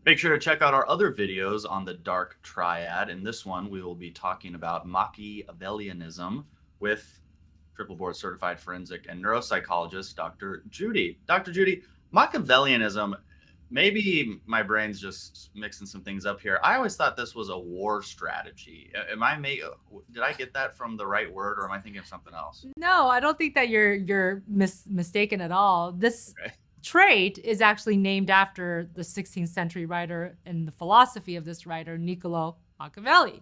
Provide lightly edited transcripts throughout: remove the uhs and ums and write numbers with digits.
Make sure to check out our other videos on the dark triad. In this one, we will be talking about Machiavellianism with triple board certified forensic and neuropsychologist, Dr. Judy. Dr. Judy, Machiavellianism, maybe my brain's just mixing some things up here. I always thought this was a war strategy. Did I get that from the right word, or am I thinking of something else? No, I don't think that you're mistaken at all. This Okay. trait is actually named after the 16th century writer and the philosophy of this writer, Niccolo Machiavelli.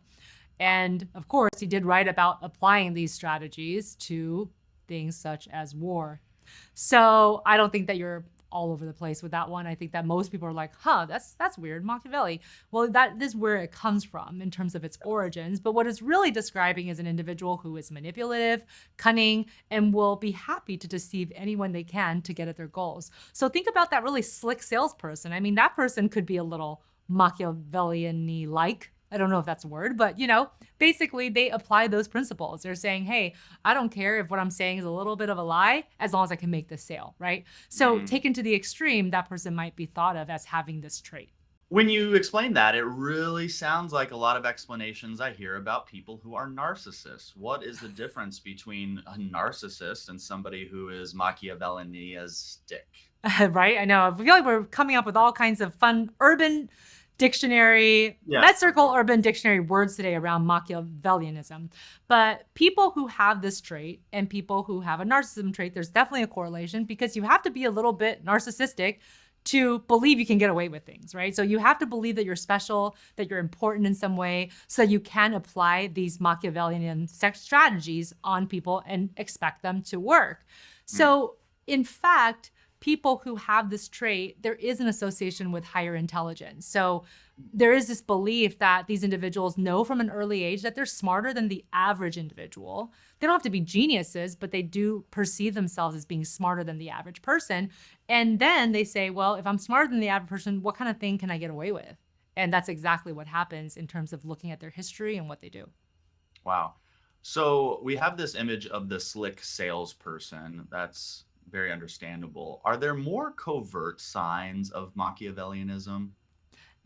And of course, he did write about applying these strategies to things such as war. So I don't think that you're all over the place with that one. I think that most people are like, huh, that's weird, Machiavelli. Well, that is where it comes from in terms of its origins. But what it's really describing is an individual who is manipulative, cunning, and will be happy to deceive anyone they can to get at their goals. So think about that really slick salesperson. I mean, that person could be a little Machiavellian-like. I don't know if that's a word, but basically they apply those principles. They're saying, hey, I don't care if what I'm saying is a little bit of a lie, as long as I can make this sale, right? So taken to the extreme, that person might be thought of as having this trait. When you explain that, it really sounds like a lot of explanations I hear about people who are narcissists. What is the difference between a narcissist and somebody who is Machiavellianistic? Right? I know. I feel like we're coming up with all kinds of fun urban dictionary, Yeah. MedCircle urban dictionary words today around Machiavellianism. But people who have this trait and people who have a narcissism trait, there's definitely a correlation, because you have to be a little bit narcissistic to believe you can get away with things, right? So you have to believe that you're special, that you're important in some way, so that you can apply these Machiavellian strategies on people and expect them to work. So in fact, people who have this trait, there is an association with higher intelligence. So there is this belief that these individuals know from an early age that they're smarter than the average individual. They don't have to be geniuses, but they do perceive themselves as being smarter than the average person. And then they say, well, if I'm smarter than the average person, what kind of thing can I get away with? And that's exactly what happens in terms of looking at their history and what they do. Wow. So we have this image of the slick salesperson. That's very understandable. Are there more covert signs of Machiavellianism?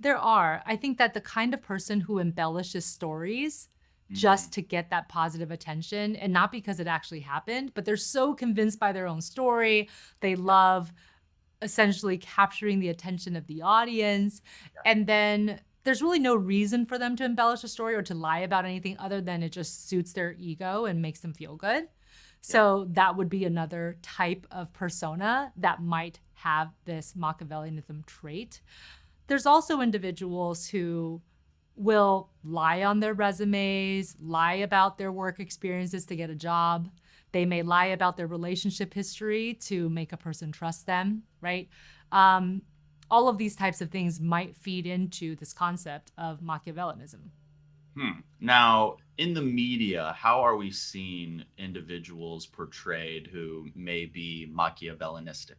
There are. I think that the kind of person who embellishes stories just to get that positive attention, and not because it actually happened, but they're so convinced by their own story. They love essentially capturing the attention of the audience. And then there's really no reason for them to embellish a story or to lie about anything other than it just suits their ego and makes them feel good. So that would be another type of persona that might have this Machiavellianism trait. There's also individuals who will lie on their resumes, lie about their work experiences to get a job. They may lie about their relationship history to make a person trust them, right? All of these types of things might feed into this concept of Machiavellianism. Now, in the media, how are we seeing individuals portrayed who may be Machiavellianistic?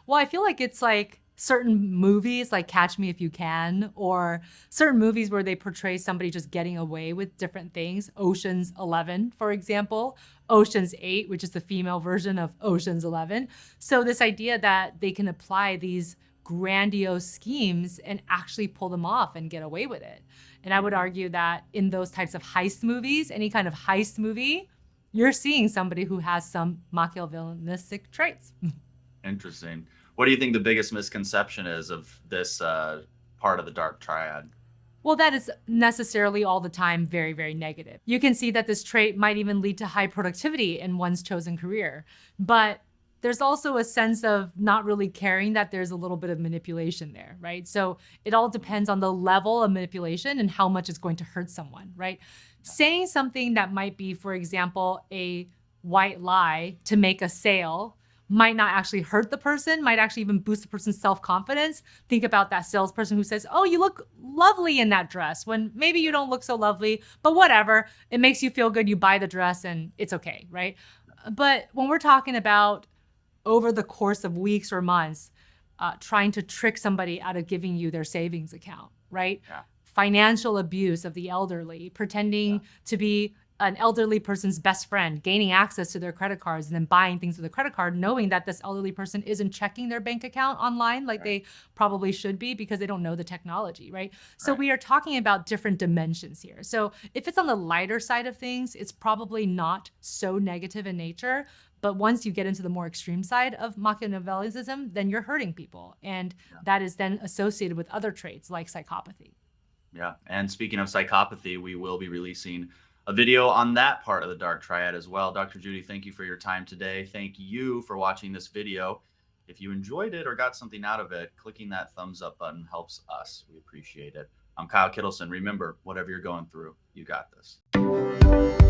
Well, I feel like it's like certain movies like Catch Me If You Can, or certain movies where they portray somebody just getting away with different things. Ocean's 11, for example. Ocean's 8, which is the female version of Ocean's 11. So this idea that they can apply these grandiose schemes and actually pull them off and get away with it. And I would argue that in those types of heist movies, any kind of heist movie, you're seeing somebody who has some Machiavellianistic traits. Interesting. What do you think the biggest misconception is of this part of the dark triad? Well, that is necessarily all the time very, very negative. You can see that this trait might even lead to high productivity in one's chosen career. But there's also a sense of not really caring that there's a little bit of manipulation there, right? So it all depends on the level of manipulation and how much it's going to hurt someone, right? Saying something that might be, for example, a white lie to make a sale might not actually hurt the person, might actually even boost the person's self-confidence. Think about that salesperson who says, oh, you look lovely in that dress, when maybe you don't look so lovely, but whatever, it makes you feel good, you buy the dress and it's okay, right? But when we're talking about over the course of weeks or months, trying to trick somebody out of giving you their savings account, right? Yeah. Financial abuse of the elderly, pretending to be an elderly person's best friend, gaining access to their credit cards and then buying things with a credit card, knowing that this elderly person isn't checking their bank account online like they probably should be because they don't know the technology, right? So we are talking about different dimensions here. So if it's on the lighter side of things, it's probably not so negative in nature. But once you get into the more extreme side of Machiavellianism, then you're hurting people. And that is then associated with other traits like psychopathy. Yeah. And speaking of psychopathy, we will be releasing a video on that part of the dark triad as well. Dr. Judy, thank you for your time today. Thank you for watching this video. If you enjoyed it or got something out of it, clicking that thumbs up button helps us. We appreciate it. I'm Kyle Kittleson. Remember, whatever you're going through, you got this.